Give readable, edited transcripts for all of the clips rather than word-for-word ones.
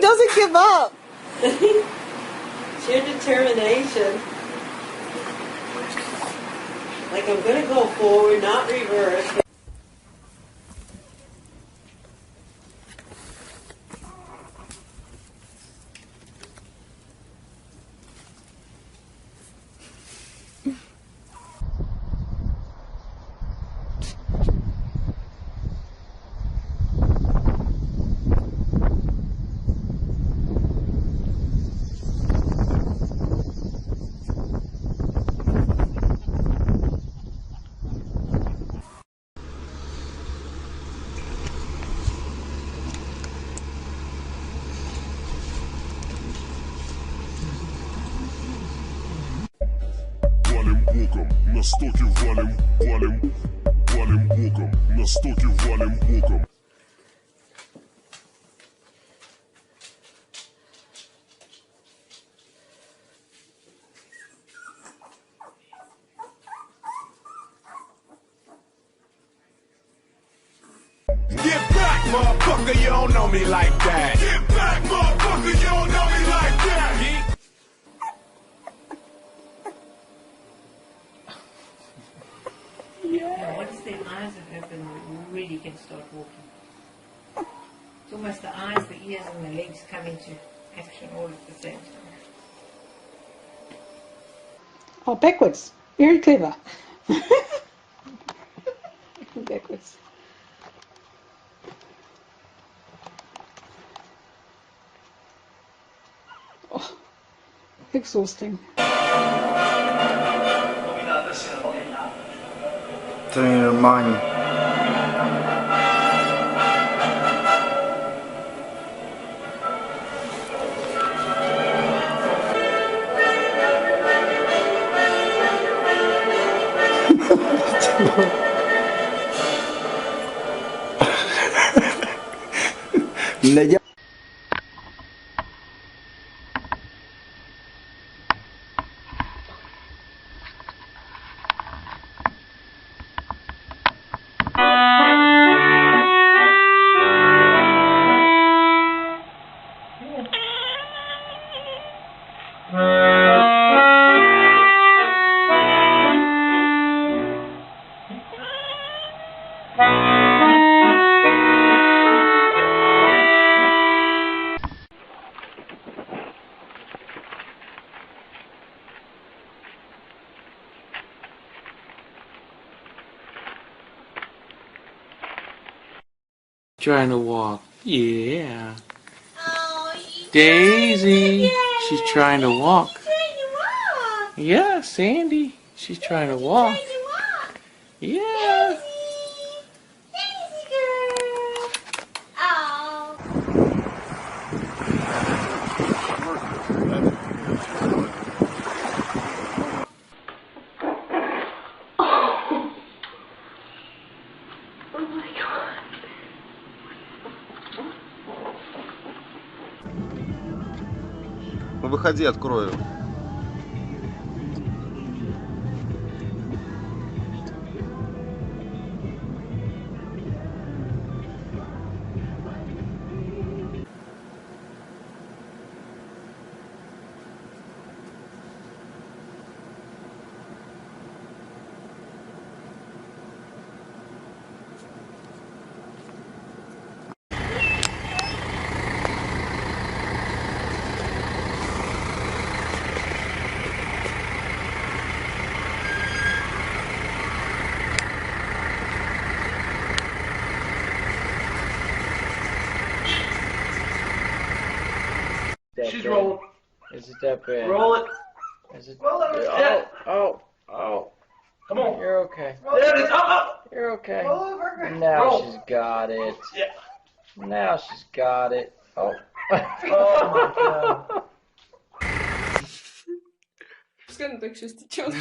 doesn't give up. Sheer determination. Like I'm gonna go forward, not reverse. На стоке валим, валим, валим боком. На стоке валим боком. Get back, motherfucker, you don't know me like that. Get back, motherfucker, you don't know me like that. Yeah, once their eyes are open, we really can start walking. It's almost the eyes, the ears, and the legs come into action all at the same time. Oh, backwards. Very clever. Backwards. Oh, exhausting. Тренер Мани. Для Trying to walk. Yeah. Daisy. She's trying to walk. Yeah, Sandy. She's trying to walk. Yeah. Ну выходи, открою. She's rolling. Is it that bad? Roll it. Is it? Roll it. Oh. Come on. You're okay. There it is. Up. You're okay. Roll over. Now Roll. she's got it. Yeah. Now she's got it. Oh. Oh my god. Пускай он так сейчас течет.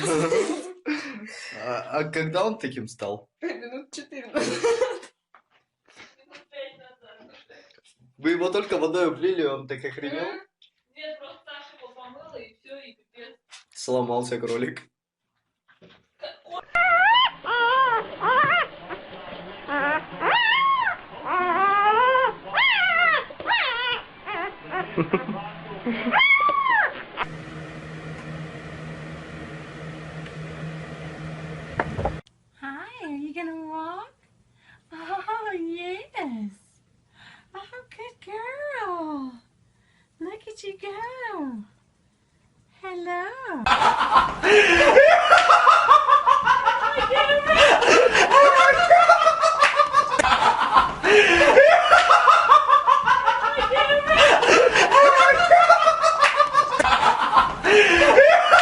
А когда он таким стал? Минут 4 назад. Вы его только водой облили, он так охренел? Нет, просто Саша его помыла и все, и пипец. Сломался кролик. Hi, are you gonna walk? Oh, yes. Oh, good girl. Look at you go. Hello.